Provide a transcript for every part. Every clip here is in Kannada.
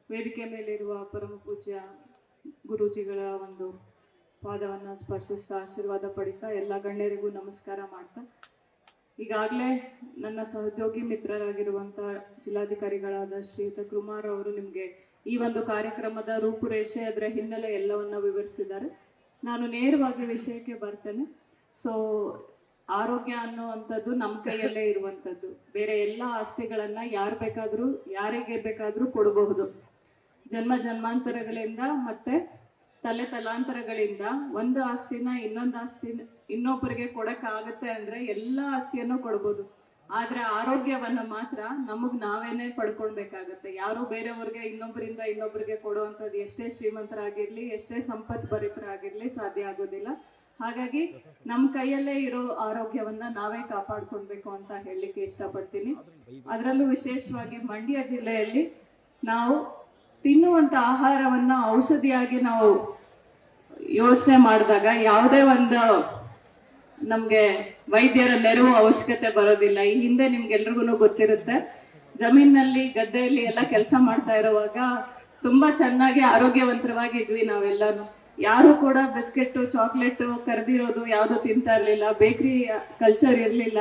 ವೇದಿಕೆ ಮೇಲಿರುವ ಪರಮ ಪೂಜ್ಯ ಗುರೂಜಿಗಳ ಒಂದು ಪಾದವನ್ನು ಸ್ಪರ್ಶಿಸ್ತಾ ಆಶೀರ್ವಾದ ಪಡಿತಾ ಎಲ್ಲ ಗಣ್ಯರಿಗೂ ನಮಸ್ಕಾರ ಮಾಡ್ತಾ, ಈಗಾಗಲೇ ನನ್ನ ಸಹೋದ್ಯೋಗಿ ಮಿತ್ರರಾಗಿರುವಂಥ ಜಿಲ್ಲಾಧಿಕಾರಿಗಳಾದ ಶ್ರೀಯುತ ಕುಮಾರ್ ಅವರು ನಿಮಗೆ ಈ ಒಂದು ಕಾರ್ಯಕ್ರಮದ ರೂಪುರೇಷೆ, ಅದರ ಹಿನ್ನೆಲೆ ಎಲ್ಲವನ್ನ ವಿವರಿಸಿದ್ದಾರೆ. ನಾನು ನೇರವಾಗಿ ವಿಷಯಕ್ಕೆ ಬರ್ತೇನೆ. ಸೊ ಆರೋಗ್ಯ ಅನ್ನುವಂಥದ್ದು ನಮ್ಮ ಕೈಯಲ್ಲೇ ಇರುವಂಥದ್ದು. ಬೇರೆ ಎಲ್ಲ ಆಸ್ತಿಗಳನ್ನ ಯಾರು ಬೇಕಾದರೂ ಯಾರಿಗೆ ಬೇಕಾದರೂ ಕೊಡಬಹುದು. ಜನ್ಮ ಜನ್ಮಾಂತರಗಳಿಂದ ಮತ್ತೆ ತಲೆ ತಲಾಂತರಗಳಿಂದ ಒಂದು ಆಸ್ತಿನ ಇನ್ನೊಬ್ಬರಿಗೆ ಕೊಡಕ್ಕಾಗತ್ತೆ ಅಂದ್ರೆ ಎಲ್ಲ ಆಸ್ತಿಯನ್ನು ಕೊಡ್ಬೋದು. ಆದ್ರೆ ಆರೋಗ್ಯವನ್ನ ಮಾತ್ರ ನಮಗ್ ನಾವೇನೆ ಪಡ್ಕೊಳ್ಬೇಕಾಗತ್ತೆ. ಯಾರು ಬೇರೆಯವ್ರಿಗೆ ಇನ್ನೊಬ್ಬರಿಗೆ ಕೊಡುವಂಥದ್ದು ಎಷ್ಟೇ ಶ್ರೀಮಂತರಾಗಿರ್ಲಿ, ಎಷ್ಟೇ ಸಂಪತ್ ಭರಿತರಾಗಿರ್ಲಿ ಸಾಧ್ಯ ಆಗೋದಿಲ್ಲ. ಹಾಗಾಗಿ ನಮ್ಮ ಕೈಯಲ್ಲೇ ಇರೋ ಆರೋಗ್ಯವನ್ನ ನಾವೇ ಕಾಪಾಡ್ಕೊಳ್ಬೇಕು ಅಂತ ಹೇಳಲಿಕ್ಕೆ ಇಷ್ಟಪಡ್ತೀನಿ. ಅದರಲ್ಲೂ ವಿಶೇಷವಾಗಿ ಮಂಡ್ಯ ಜಿಲ್ಲೆಯಲ್ಲಿ ನಾವು ತಿನ್ನುವಂತ ಆಹಾರವನ್ನ ಔಷಧಿಯಾಗಿ ನಾವು ಯೋಚನೆ ಮಾಡಿದಾಗ ಯಾವುದೇ ಒಂದು ನಮ್ಗೆ ವೈದ್ಯರ ನೆರವು ಅವಶ್ಯಕತೆ ಬರೋದಿಲ್ಲ. ಈ ಹಿಂದೆ ನಿಮ್ಗೆಲ್ರಿಗೂ ಗೊತ್ತಿರುತ್ತೆ, ಜಮೀನಲ್ಲಿ ಗದ್ದೆಯಲ್ಲಿ ಎಲ್ಲ ಕೆಲಸ ಮಾಡ್ತಾ ಇರುವಾಗ ತುಂಬಾ ಚೆನ್ನಾಗಿ ಆರೋಗ್ಯವಂತರವಾಗಿದ್ವಿ ನಾವೆಲ್ಲಾನು. ಯಾರು ಕೂಡ ಬಿಸ್ಕೆಟ್ ಚಾಕ್ಲೇಟ್ ಕರೆದಿರೋದು ಯಾವುದು ತಿಂತಾ ಇರ್ಲಿಲ್ಲ, ಬೇಕರಿ ಕಲ್ಚರ್ ಇರ್ಲಿಲ್ಲ.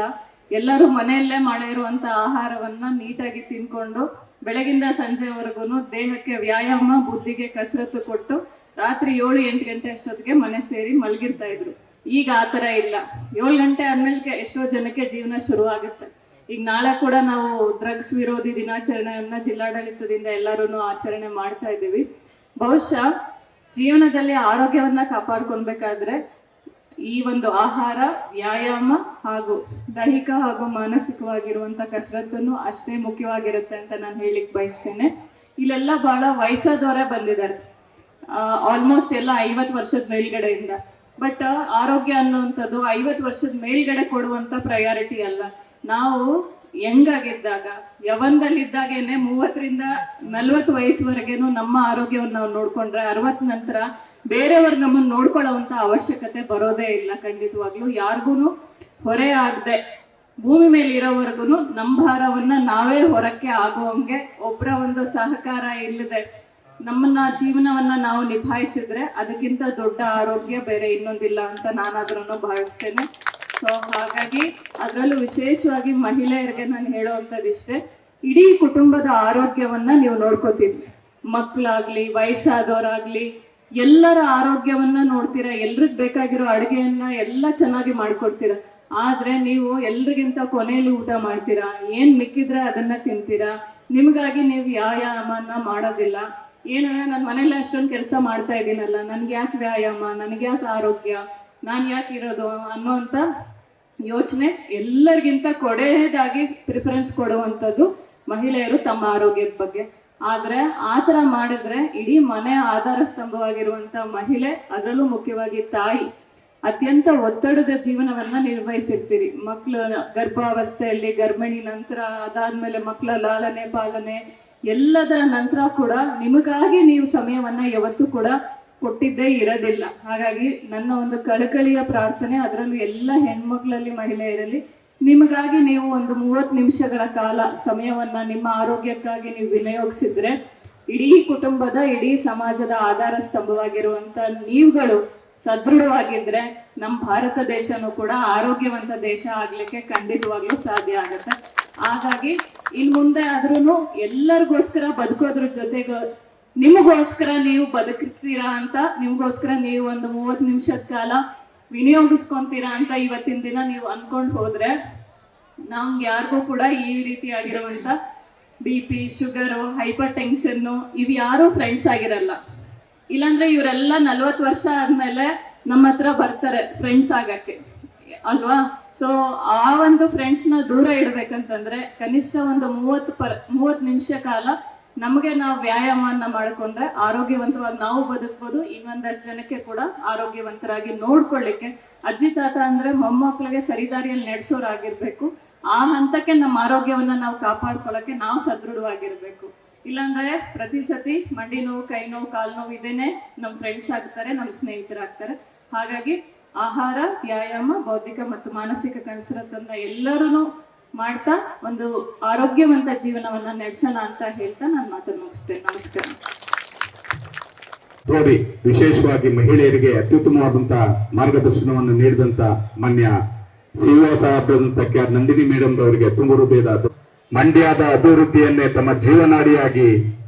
ಎಲ್ಲರೂ ಮನೆಯಲ್ಲೇ ಮಾಡಿರುವಂತ ಆಹಾರವನ್ನ ನೀಟಾಗಿ ತಿನ್ಕೊಂಡು ಬೆಳಗಿಂದ ಸಂಜೆವರೆಗೂ ದೇಹಕ್ಕೆ ವ್ಯಾಯಾಮ, ಬುದ್ಧಿಗೆ ಕಸರತ್ತು ಕೊಟ್ಟು ರಾತ್ರಿ 7-8 ಗಂಟೆ ಅಷ್ಟೊತ್ತಿಗೆ ಮನೆ ಸೇರಿ ಮಲಗಿರ್ತಾ ಇದ್ರು. ಈಗ ಆತರ ಇಲ್ಲ. 7 ಗಂಟೆ ಆದ್ಮೇಲೆ ಎಷ್ಟೋ ಜನಕ್ಕೆ ಜೀವನ ಶುರು ಆಗುತ್ತೆ. ಈಗ ನಾಳೆ ಕೂಡ ನಾವು ಡ್ರಗ್ಸ್ ವಿರೋಧಿ ದಿನಾಚರಣೆಯನ್ನ ಜಿಲ್ಲಾಡಳಿತದಿಂದ ಎಲ್ಲರೂ ಆಚರಣೆ ಮಾಡ್ತಾ ಇದ್ದೀವಿ. ಬಹುಶಃ ಜೀವನದಲ್ಲಿ ಆರೋಗ್ಯವನ್ನ ಕಾಪಾಡ್ಕೊಳ್ಬೇಕಾದ್ರೆ ಈ ಒಂದು ಆಹಾರ, ವ್ಯಾಯಾಮ ಹಾಗೂ ದೈಹಿಕ ಹಾಗೂ ಮಾನಸಿಕವಾಗಿರುವಂತ ಕಸರತ್ತನ್ನು ಅಷ್ಟೇ ಮುಖ್ಯವಾಗಿರುತ್ತೆ ಅಂತ ನಾನು ಹೇಳಿಕ್ ಬಯಸ್ತೇನೆ. ಇಲ್ಲೆಲ್ಲ ಬಹಳ ವಯಸ್ಸಾದವರೇ ಬಂದಿದ್ದಾರೆ, ಆಲ್ಮೋಸ್ಟ್ ಎಲ್ಲ 50 ವರ್ಷದ ಮೇಲ್ಗಡೆಯಿಂದ. ಬಟ್ ಆರೋಗ್ಯ ಅನ್ನುವಂಥದ್ದು 50 ವರ್ಷದ ಮೇಲ್ಗಡೆ ಕೊಡುವಂತ ಪ್ರಯಾರಿಟಿ ಅಲ್ಲ. ನಾವು ಹೆಂಗಾಗಿದ್ದಾಗ, ಯವನದಲ್ಲಿದ್ದಾಗೇನೆ 30ರಿಂದ 40 ವಯಸ್ಸುವರೆಗೇನು ನಮ್ಮ ಆರೋಗ್ಯವನ್ನು ನಾವು ನೋಡ್ಕೊಂಡ್ರೆ 60 ನಂತರ ಬೇರೆಯವ್ರು ನಮ್ಮನ್ನು ನೋಡ್ಕೊಳ್ಳುವಂತ ಅವಶ್ಯಕತೆ ಬರೋದೇ ಇಲ್ಲ. ಖಂಡಿತವಾಗ್ಲೂ ಯಾರಿಗೂ ಹೊರೆ ಆಗದೆ ಭೂಮಿ ಮೇಲೆ ಇರೋವರೆಗೂ ನಮ್ಮ ಭಾರವನ್ನ ನಾವೇ ಹೊರಕ್ಕೆ ಆಗುವಂಗೆ ಒಬ್ಬರ ಒಂದು ಸಹಕಾರ ಇಲ್ಲದೆ ನಮ್ಮನ್ನ ಜೀವನವನ್ನ ನಾವು ನಿಭಾಯಿಸಿದ್ರೆ ಅದಕ್ಕಿಂತ ದೊಡ್ಡ ಆರೋಗ್ಯ ಬೇರೆ ಇನ್ನೊಂದಿಲ್ಲ ಅಂತ ನಾನಾದ್ರೂ ಭಾವಿಸ್ತೇನೆ. ಸೊ ಹಾಗಾಗಿ ಅದರಲ್ಲೂ ವಿಶೇಷವಾಗಿ ಮಹಿಳೆಯರಿಗೆ ನಾನು ಹೇಳುವಂಥದ್ದು ಇಷ್ಟೇ, ಇಡೀ ಕುಟುಂಬದ ಆರೋಗ್ಯವನ್ನ ನೀವು ನೋಡ್ಕೋತೀರಿ. ಮಕ್ಕಳಾಗ್ಲಿ, ವಯಸ್ಸಾದವರಾಗ್ಲಿ, ಎಲ್ಲರ ಆರೋಗ್ಯವನ್ನ ನೋಡ್ತೀರಾ. ಎಲ್ರಿಗ್ ಬೇಕಾಗಿರೋ ಅಡುಗೆಯನ್ನ ಎಲ್ಲ ಚೆನ್ನಾಗಿ ಮಾಡ್ಕೊಡ್ತೀರಾ. ಆದ್ರೆ ನೀವು ಎಲ್ರಿಗಿಂತ ಕೊನೆಯಲ್ಲಿ ಊಟ ಮಾಡ್ತೀರಾ, ಏನ್ ಮಿಕ್ಕಿದ್ರೆ ಅದನ್ನ ತಿಂತೀರಾ. ನಿಮ್ಗಾಗಿ ನೀವು ವ್ಯಾಯಾಮನ ಮಾಡೋದಿಲ್ಲ. ಏನಂದ್ರೆ ನಾನು ಮನೇಲಿ ಅಷ್ಟೊಂದು ಕೆಲಸ ಮಾಡ್ತಾ ಇದ್ದೀನಲ್ಲ, ನನ್ಗೆ ಯಾಕೆ ವ್ಯಾಯಾಮ, ನನಗೆ ಯಾಕೆ ಆರೋಗ್ಯ, ನಾನು ಯಾಕೆ ಇರೋದು ಅನ್ನೋಂಥ ಯೋಚನೆ ಎಲ್ಲರಿಗಿಂತ ಕೊಡೆಯದಾಗಿ ಪ್ರಿಫರೆನ್ಸ್ ಕೊಡುವಂಥದ್ದು ಮಹಿಳೆಯರು ತಮ್ಮ ಆರೋಗ್ಯದ ಬಗ್ಗೆ. ಆದ್ರೆ ಆತರ ಮಾಡಿದ್ರೆ ಇಡೀ ಮನೆ ಆಧಾರ ಸ್ತಂಭವಾಗಿರುವಂತ ಮಹಿಳೆ, ಅದರಲ್ಲೂ ಮುಖ್ಯವಾಗಿ ತಾಯಿ, ಅತ್ಯಂತ ಒತ್ತಡದ ಜೀವನವನ್ನ ನಿರ್ವಹಿಸಿರ್ತೀರಿ. ಮಕ್ಕಳ ಗರ್ಭಾವಸ್ಥೆಯಲ್ಲಿ, ಗರ್ಭಿಣಿ ನಂತರ, ಅದಾದ್ಮೇಲೆ ಮಕ್ಕಳ ಲಾಲನೆ ಪಾಲನೆ ಎಲ್ಲದರ ನಂತರ ಕೂಡ ನಿಮಗಾಗಿ ನೀವು ಸಮಯವನ್ನ ಯಾವತ್ತೂ ಕೂಡ ಕೊಟ್ಟಿದ್ದೇ ಇರೋದಿಲ್ಲ. ಹಾಗಾಗಿ ನನ್ನ ಒಂದು ಕಳಕಳಿಯ ಪ್ರಾರ್ಥನೆ, ಅದರಲ್ಲೂ ಎಲ್ಲ ಹೆಣ್ಮಕ್ಳಲ್ಲಿ, ಮಹಿಳೆಯರಲ್ಲಿ, ನಿಮಗಾಗಿ ನೀವು ಒಂದು 30 ನಿಮಿಷಗಳ ಕಾಲ ಸಮಯವನ್ನ ನಿಮ್ಮ ಆರೋಗ್ಯಕ್ಕಾಗಿ ನೀವು ವಿನಿಯೋಗಿಸಿದ್ರೆ ಇಡೀ ಕುಟುಂಬದ, ಇಡೀ ಸಮಾಜದ ಆಧಾರ ಸ್ತಂಭವಾಗಿರುವಂತ ನೀವುಗಳು ಸದೃಢವಾಗಿದ್ರೆ ನಮ್ಮ ಭಾರತ ದೇಶನೂ ಕೂಡ ಆರೋಗ್ಯವಂತ ದೇಶ ಆಗ್ಲಿಕ್ಕೆ ಖಂಡಿತವಾಗ್ಲೂ ಸಾಧ್ಯ ಆಗುತ್ತೆ. ಹಾಗಾಗಿ ಇನ್ ಮುಂದೆ ಆದ್ರೂ ಎಲ್ಲರಿಗೋಸ್ಕರ ಬದುಕೋದ್ರ ಜೊತೆಗೆ ನಿಮಗೋಸ್ಕರ ನೀವು ಬದುಕ್ತೀರಾ ಅಂತ, ನಿಮ್ಗೋಸ್ಕರ ನೀವು ಒಂದು 30 ನಿಮಿಷದ ಕಾಲ ವಿನಿಯೋಗಿಸ್ಕೊಂತೀರಾ ಅಂತ ಇವತ್ತಿನ ದಿನ ನೀವು ಅನ್ಕೊಂಡು ಹೋದ್ರೆ ನಮ್ಗೆ ಯಾರಿಗೂ ಕೂಡ ಈ ರೀತಿಯಾಗಿರುವಂತ BP, ಶುಗರು, ಹೈಪರ್ ಟೆನ್ಷನ್ನು ಇವ್ ಯಾರು ಫ್ರೆಂಡ್ಸ್ ಆಗಿರಲ್ಲ. ಇಲ್ಲಾಂದ್ರೆ ಇವರೆಲ್ಲ 40 ವರ್ಷ ಆದ್ಮೇಲೆ ನಮ್ಮ ಹತ್ರ ಬರ್ತಾರೆ ಫ್ರೆಂಡ್ಸ್ ಆಗಕ್ಕೆ ಅಲ್ವಾ. ಸೊ ಆ ಒಂದು ಫ್ರೆಂಡ್ಸ್ ನ ದೂರ ಇಡ್ಬೇಕಂತಂದ್ರೆ ಕನಿಷ್ಠ ಒಂದು 30 ನಿಮಿಷ ಕಾಲ ನಮಗೆ ನಾವು ವ್ಯಾಯಾಮವನ್ನ ಮಾಡ್ಕೊಂಡ್ರೆ ಆರೋಗ್ಯವಂತವಾಗಿ ನಾವು ಬದುಕ್ಬೋದು. ಇನ್ನೊಂದಷ್ಟು ಜನಕ್ಕೆ ಕೂಡ ಆರೋಗ್ಯವಂತರಾಗಿ ನೋಡ್ಕೊಳ್ಳಿಕ್ಕೆ, ಅಜ್ಜಿ ತಾತ ಅಂದ್ರೆ ಮೊಮ್ಮಕ್ಕಳಿಗೆ ಸರಿದಾರಿಯಲ್ಲಿ ನಡೆಸೋರಾಗಿರ್ಬೇಕು. ಆ ಹಂತಕ್ಕೆ ನಮ್ಮ ಆರೋಗ್ಯವನ್ನ ನಾವು ಕಾಪಾಡ್ಕೊಳ್ಳಕ್ಕೆ ನಾವು ಸದೃಢವಾಗಿರ್ಬೇಕು. ಇಲ್ಲಾಂದ್ರೆ ಪ್ರತಿ ಸತಿ ಮಂಡಿ ನೋವು, ಕೈ ನೋವು, ಕಾಲು ನೋವು ಇದೇನೆ ನಮ್ಮ ಫ್ರೆಂಡ್ಸ್ ಆಗ್ತಾರೆ, ನಮ್ಮ ಸ್ನೇಹಿತರಾಗ್ತಾರೆ. ಹಾಗಾಗಿ ಆಹಾರ, ವ್ಯಾಯಾಮ, ಬೌದ್ಧಿಕ ಮತ್ತು ಮಾನಸಿಕ ಕಸರತ್ತನ್ನ ಎಲ್ಲರೂ ಮಾಡ್ತಾ ಒಂದು ಆರೋಗ್ಯವಂತ ಜೀವನವನ್ನ ನಡೆಸೋಣ ಅಂತ ಹೇಳ್ತಾ ನಾನು ಮಾತನ್ನು ಮುಗಿಸ್ತೇನೆ. ನಮಸ್ಕಾರ. ತೋರಿ ವಿಶೇಷವಾಗಿ ಮಹಿಳೆಯರಿಗೆ ಅತ್ಯುತ್ತಮವಾದಂತಹ ಮಾರ್ಗದರ್ಶನವನ್ನು ನೀಡಿದಂತ ಮಾನ್ಯ ಸಿಇಒ ಸಾಹೇಬ್ ನಂದಿನಿ ಮೇಡಮ್ ಅವರಿಗೆ ತುಂಬ ಹೃದಯದ ಮಂಡ್ಯದ ಅಭಿವೃದ್ಧಿಯನ್ನೇ ತಮ್ಮ ಜೀವನಾಡಿಯಾಗಿ